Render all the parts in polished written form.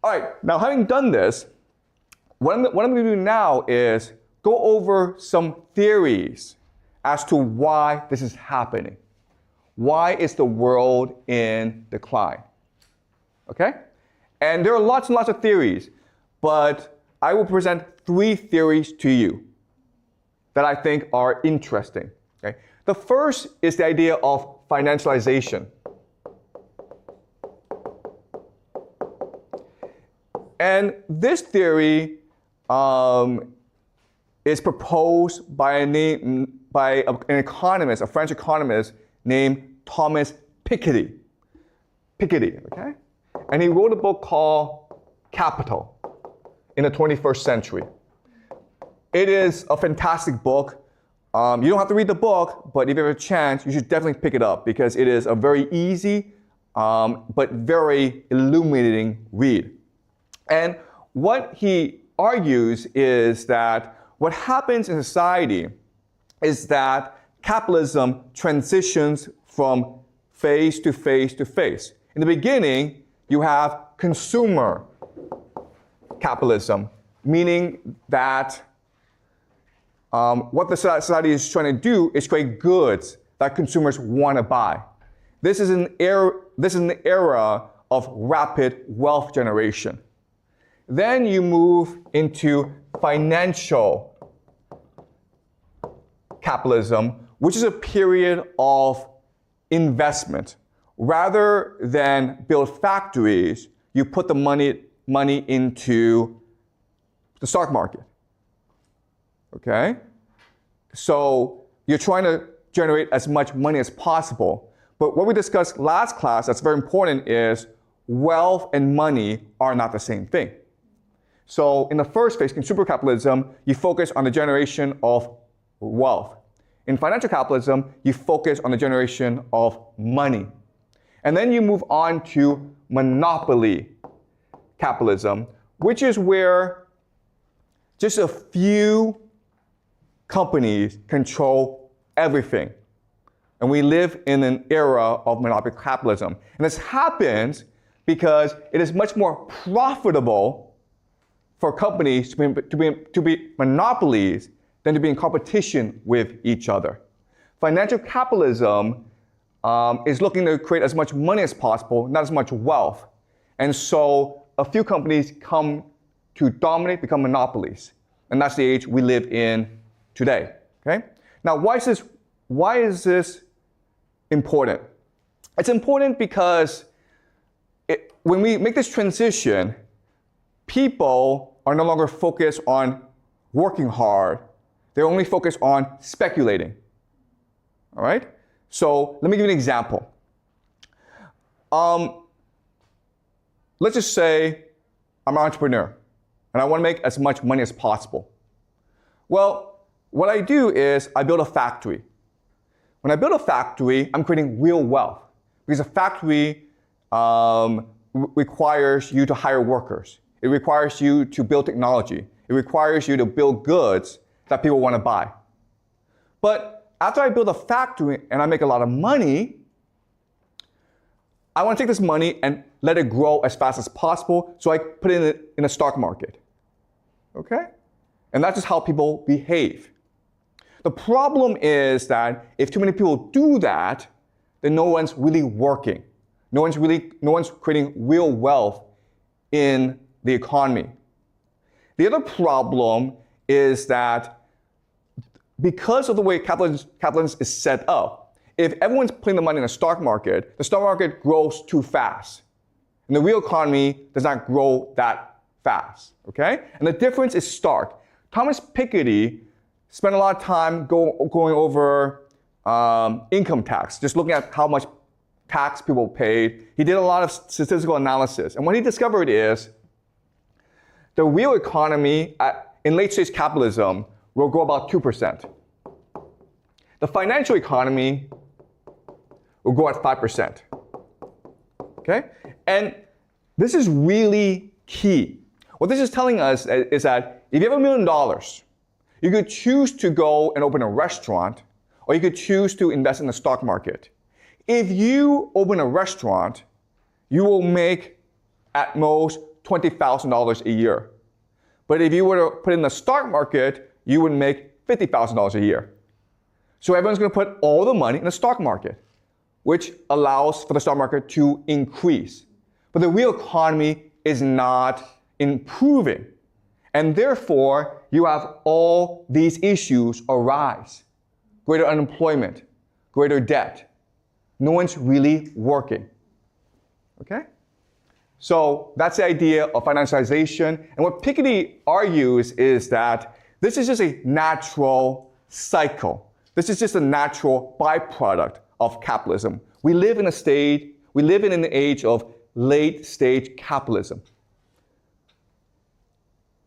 All right, now having done this, what I'm going to do now is go over some theories as to why this is happening. Why is the world in decline? Okay? And there are lots and lots of theories, but I will present 3 theories to you that I think are interesting. Okay? The first is the idea of financialization. And this theory is proposed by an economist, a French economist named Thomas Piketty. Piketty, okay? And he wrote a book called Capital in the 21st century. It is a fantastic book. You don't have to read the book, but if you have a chance, you should definitely pick it up because it is a very easy but very illuminating read. And what he argues is that what happens in society is that capitalism transitions from phase to phase to phase. In the beginning, you have consumer capitalism, meaning that what the society is trying to do is create goods that consumers want to buy. This is an era of rapid wealth generation. Then you move into financial capitalism, which is a period of investment. Rather than build factories, you put the money into the stock market. Okay? So you're trying to generate as much money as possible. But what we discussed last class that's very important is wealth and money are not the same thing. So in the first phase, consumer capitalism, you focus on the generation of wealth. In financial capitalism, you focus on the generation of money. And then you move on to monopoly capitalism, which is where just a few companies control everything. And we live in an era of monopoly capitalism. And this happens because it is much more profitable for companies to be monopolies than to be in competition with each other. Financial capitalism is looking to create as much money as possible, not as much wealth. And so a few companies come to dominate, become monopolies. And that's the age we live in today. Okay? Now, why is this important? It's important because when we make this transition, people are no longer focused on working hard. They're only focused on speculating. All right? So let me give you an example. Let's just say I'm an entrepreneur and I want to make as much money as possible. Well, what I do is I build a factory. When I build a factory, I'm creating real wealth because a factory requires you to hire workers. It requires you to build technology. It requires you to build goods that people want to buy. But after I build a factory and I make a lot of money, I want to take this money and let it grow as fast as possible so I put it in the stock market. Okay? And that's just how people behave. The problem is that if too many people do that, then no one's really working. No one's creating real wealth in the economy. The other problem is that because of the way capitalism is set up, if everyone's putting the money in the stock market grows too fast. And the real economy does not grow that fast, okay? And the difference is stark. Thomas Piketty spent a lot of time going over income tax, just looking at how much tax people paid. He did a lot of statistical analysis. And what he discovered is the real economy in late-stage capitalism will grow about 2%. The financial economy will grow at 5%. Okay? And this is really key. What this is telling us is that if you have $1 million, you could choose to go and open a restaurant, or you could choose to invest in the stock market. If you open a restaurant, you will make at most $20,000 a year. But if you were to put it in the stock market, you would make $50,000 a year. So everyone's going to put all the money in the stock market, which allows for the stock market to increase. But the real economy is not improving. And therefore, you have all these issues arise. Greater unemployment, greater debt. No one's really working. Okay? So that's the idea of financialization. And what Piketty argues is that this is just a natural cycle. This is just a natural byproduct of capitalism. We live in an age of late stage capitalism.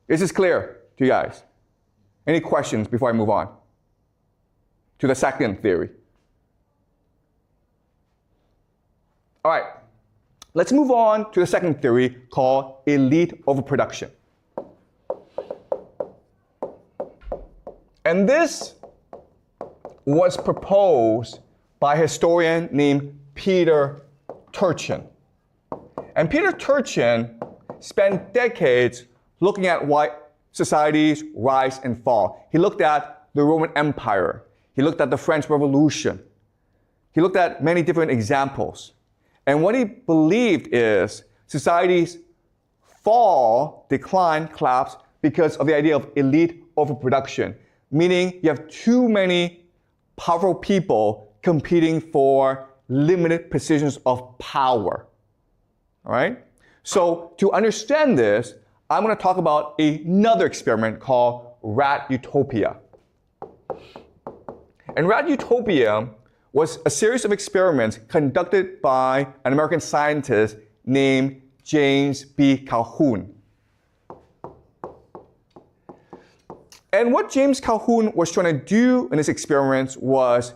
Is this clear to you guys? Any questions before I move on to the second theory? All right, let's move on to the second theory called elite overproduction. And this was proposed by a historian named Peter Turchin. And Peter Turchin spent decades looking at why societies rise and fall. He looked at the Roman Empire. He looked at the French Revolution. He looked at many different examples. And what he believed is societies fall, decline, collapse because of the idea of elite overproduction, meaning you have too many powerful people competing for limited positions of power. All right? So to understand this, I'm going to talk about another experiment called Rat Utopia. And Rat Utopia was a series of experiments conducted by an American scientist named James B. Calhoun. And what James Calhoun was trying to do in his experiments was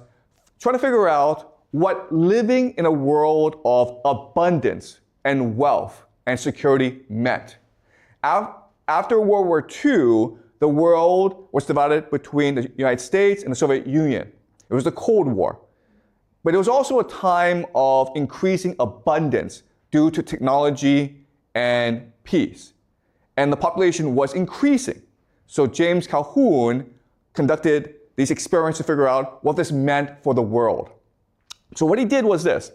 trying to figure out what living in a world of abundance and wealth and security meant. After World War II, the world was divided between the United States and the Soviet Union. It was the Cold War. But it was also a time of increasing abundance due to technology and peace. And the population was increasing. So James Calhoun conducted these experiments to figure out what this meant for the world. So what he did was this.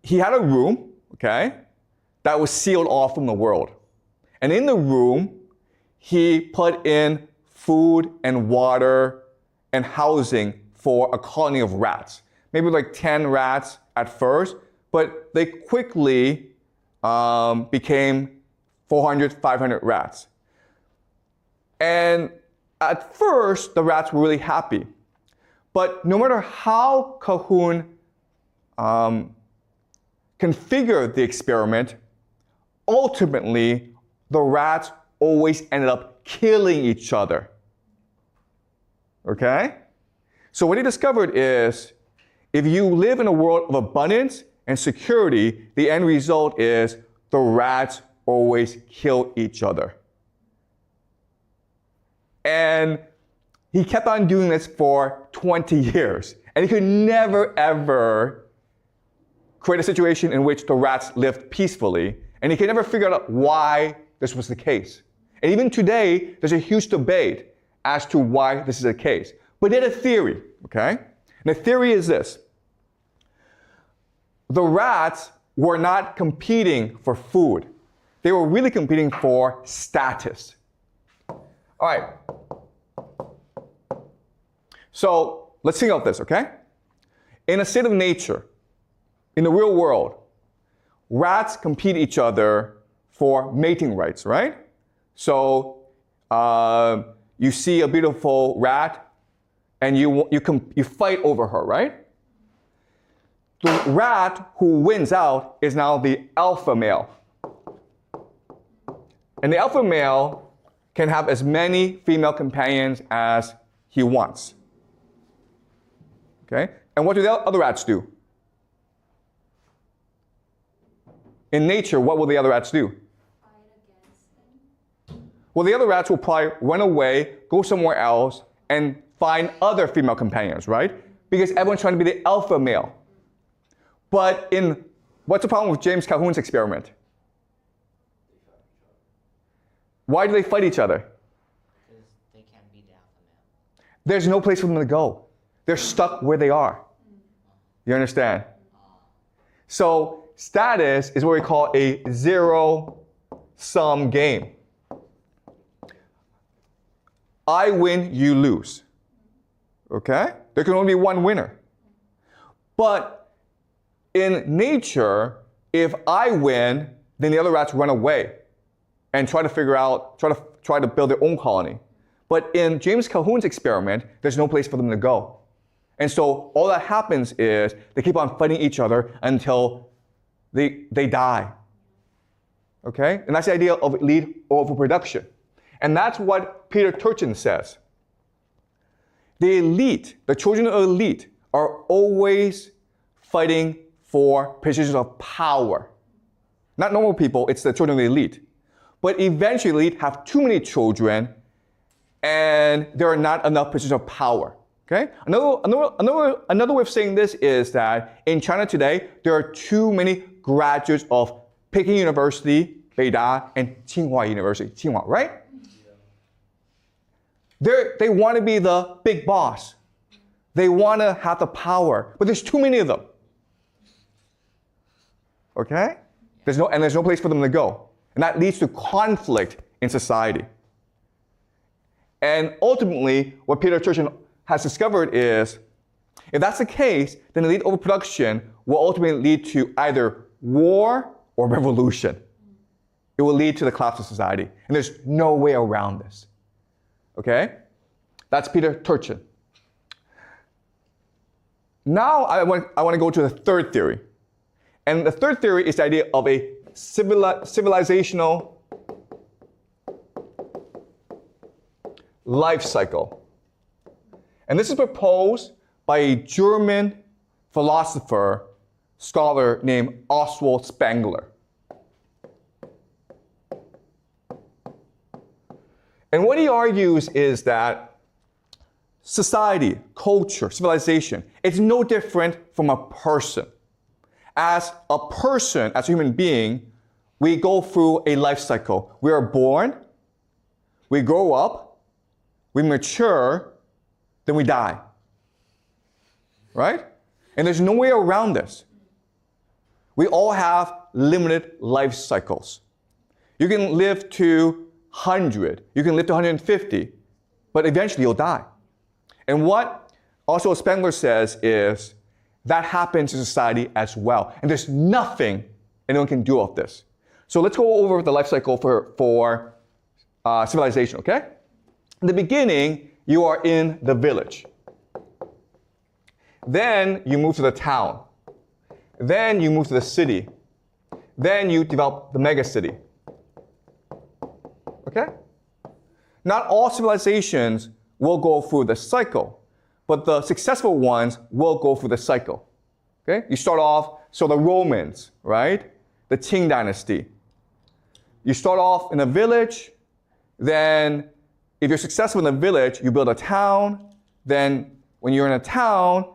He had a room, okay, that was sealed off from the world. And in the room, he put in food and water and housing for a colony of rats. Maybe like 10 rats at first, but they quickly became 400, 500 rats. And at first, the rats were really happy. But no matter how Calhoun configured the experiment, ultimately, the rats always ended up killing each other. Okay? So what he discovered is, if you live in a world of abundance and security, the end result is the rats always kill each other. And he kept on doing this for 20 years. And he could never, ever create a situation in which the rats lived peacefully. And he could never figure out why this was the case. And even today, there's a huge debate as to why this is the case. But he had a theory, okay? And the theory is this. The rats were not competing for food. They were really competing for status. All right. So let's think about this, okay? In a state of nature, in the real world, rats compete each other for mating rights, right? So you see a beautiful rat, and you fight over her, right? The rat who wins out is now the alpha male. And the alpha male can have as many female companions as he wants. Okay? And what do the other rats do? In nature, what will the other rats do? Fight against him. Well, the other rats will probably run away, go somewhere else, and find other female companions, right? Because everyone's trying to be the alpha male. But what's the problem with James Calhoun's experiment? Why do they fight each other? Because they can't beat the alpha male. There's no place for them to go. They're stuck where they are. You understand? So status is what we call a zero-sum game. I win, you lose. Okay? There can only be one winner. But in nature, if I win, then the other rats run away and try to build their own colony. But in James Calhoun's experiment, there's no place for them to go. And so all that happens is they keep on fighting each other until they die. Okay? And that's the idea of elite overproduction. And that's what Peter Turchin says. The elite, the children of the elite, are always fighting for positions of power. Not normal people, it's the children of the elite. But eventually, the elite have too many children, and there are not enough positions of power. Okay? Another way of saying this is that in China today, there are too many graduates of Peking University, Beida, and Tsinghua University. Tsinghua, right? They want to be the big boss. They want to have the power, but there's too many of them. Okay? There's no place for them to go. And that leads to conflict in society. And ultimately, what Peter Turchin has discovered is, if that's the case, then elite overproduction will ultimately lead to either war or revolution. It will lead to the collapse of society. And there's no way around this. Okay? That's Peter Turchin. Now I want to go to the third theory. And the third theory is the idea of a civilizational life cycle. And this is proposed by a German philosopher, scholar named Oswald Spengler. And what he argues is that society, culture, civilization, it's no different from a person. As a person, as a human being, we go through a life cycle. We are born, we grow up, we mature, then we die. Right? And there's no way around this. We all have limited life cycles. You can live to 100, you can live to 150, but eventually you'll die. And what also Spengler says is that happens in society as well. And there's nothing anyone can do about this. So let's go over the life cycle for civilization, okay? In the beginning, you are in the village. Then you move to the town. Then you move to the city. Then you develop the megacity. Okay? Not all civilizations will go through the cycle, but the successful ones will go through the cycle. Okay? You start off, so the Romans, right? The Qing dynasty. You start off in a village, then if you're successful in the village, you build a town, then when you're in a town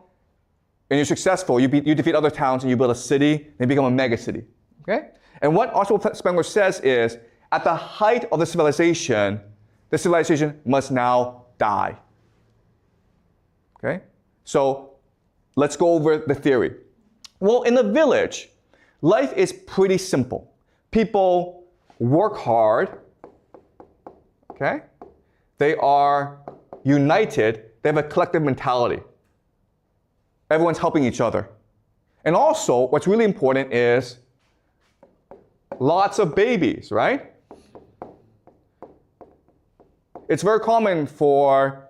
and you're successful, you defeat other towns and you build a city, and you become a megacity. Okay? And what Oswald Spengler says is, at the height of the civilization must now die. Okay? So let's go over the theory. Well, in the village, life is pretty simple. People work hard. Okay? They are united. They have a collective mentality. Everyone's helping each other. And also, what's really important is lots of babies, right? It's very common for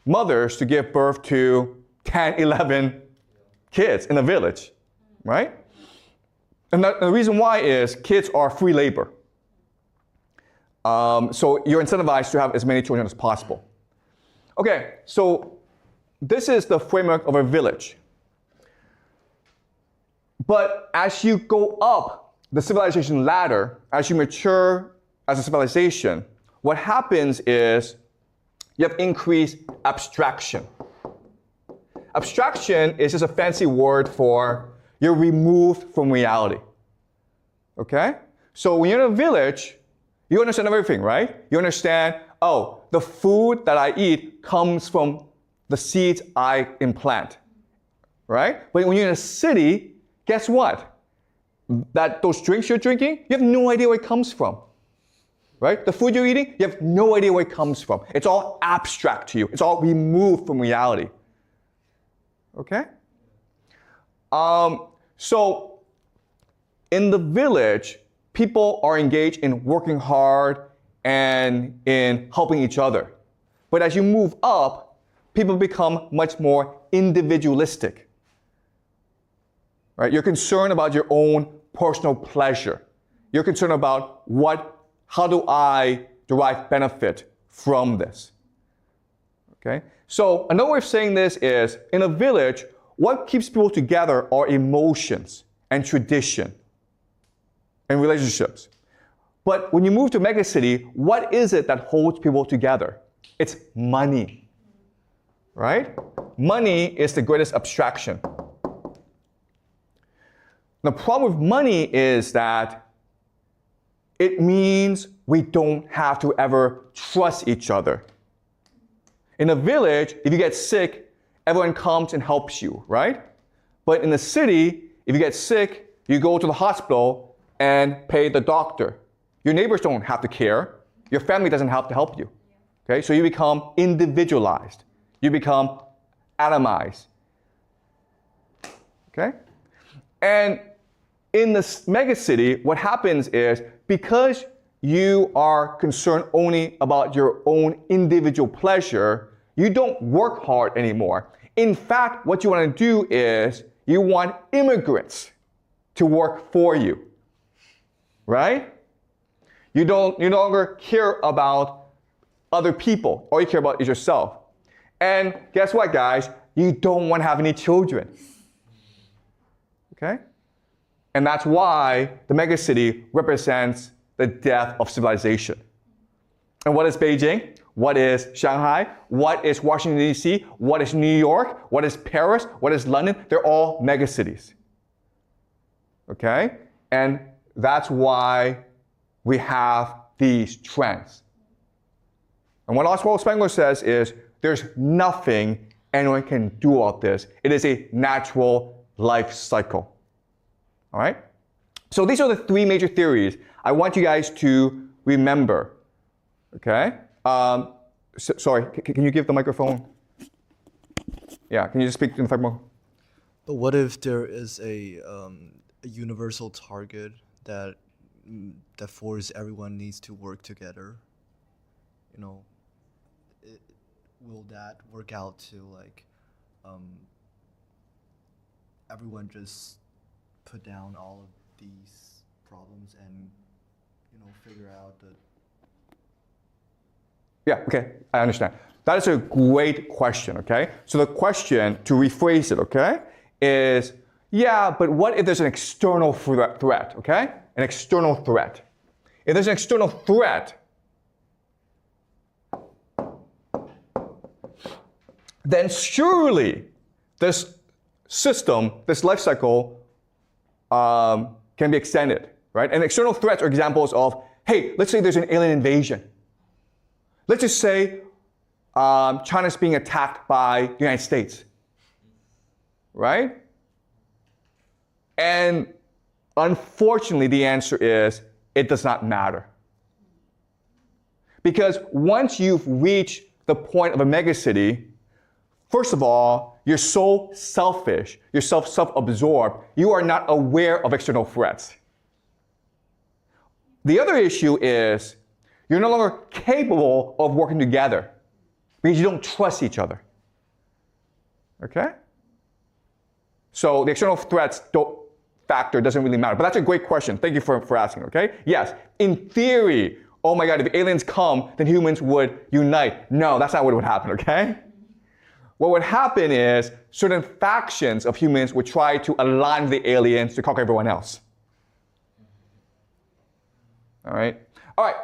mothers to give birth to 10, 11 kids in a village, right? And the reason why is kids are free labor. So you're incentivized to have as many children as possible. Okay, so this is the framework of a village. But as you go up the civilization ladder, as you mature as a civilization, what happens is you have increased abstraction. Abstraction is just a fancy word for you're removed from reality. Okay? So when you're in a village, You understand everything, right? You understand, oh, the food that I eat comes from the seeds I implant, right? But when you're in a city, guess what? Those drinks you're drinking, you have no idea where it comes from, right? The food you're eating, you have no idea where it comes from. It's all abstract to you. It's all removed from reality, okay? So in the village, people are engaged in working hard and in helping each other. But as you move up, people become much more individualistic. Right? You're concerned about your own personal pleasure. You're concerned about how do I derive benefit from this? Okay? So another way of saying this is, in a village, what keeps people together are emotions and tradition and relationships. But when you move to megacity, what is it that holds people together? It's money, right? Money is the greatest abstraction. The problem with money is that it means we don't have to ever trust each other. In a village, if you get sick, everyone comes and helps you, right? But in the city, if you get sick, you go to the hospital and pay the doctor. Your neighbors don't have to care. Your family doesn't have to help you. Okay? So you become individualized. You become atomized. Okay? And in the megacity, what happens is, because you are concerned only about your own individual pleasure, you don't work hard anymore. In fact, what you want to do is you want immigrants to work for you, right? You no longer care about other people. All you care about is yourself. And guess what, guys? You don't want to have any children. Okay? And that's why the megacity represents the death of civilization. And what is Beijing? What is Shanghai? What is Washington, D.C.? What is New York? What is Paris? What is London? They're all megacities. Okay? And that's why we have these trends. And what Oswald Spengler says is, there's nothing anyone can do about this. It is a natural life cycle. All right? So these are the three major theories I want you guys to remember. Okay? Sorry, can you give the microphone? Yeah, can you just speak to the microphone? But what if there is a universal target that forces everyone needs to work together? You know, will that work out to like everyone just put down all of these problems and figure out the... Yeah, okay, I understand. That is a great question, okay? So the question, to rephrase it, okay, is, yeah, but what if there's an external threat, okay? An external threat. If there's an external threat, then surely this system, this life cycle, can be extended, right? And external threats are examples of, hey, let's say there's an alien invasion. Let's just say China's being attacked by the United States, right? And unfortunately, the answer is, it does not matter. Because once you've reached the point of a megacity, first of all, you're so selfish, you're self-absorbed, you are not aware of external threats. The other issue is, you're no longer capable of working together because you don't trust each other. Okay? So the external threats factor doesn't really matter. But that's a great question. Thank you for asking, okay? Yes, in theory, oh my God, if aliens come, then humans would unite. No, that's not what would happen, okay? What would happen is certain factions of humans would try to align with the aliens to conquer everyone else. All right? All right.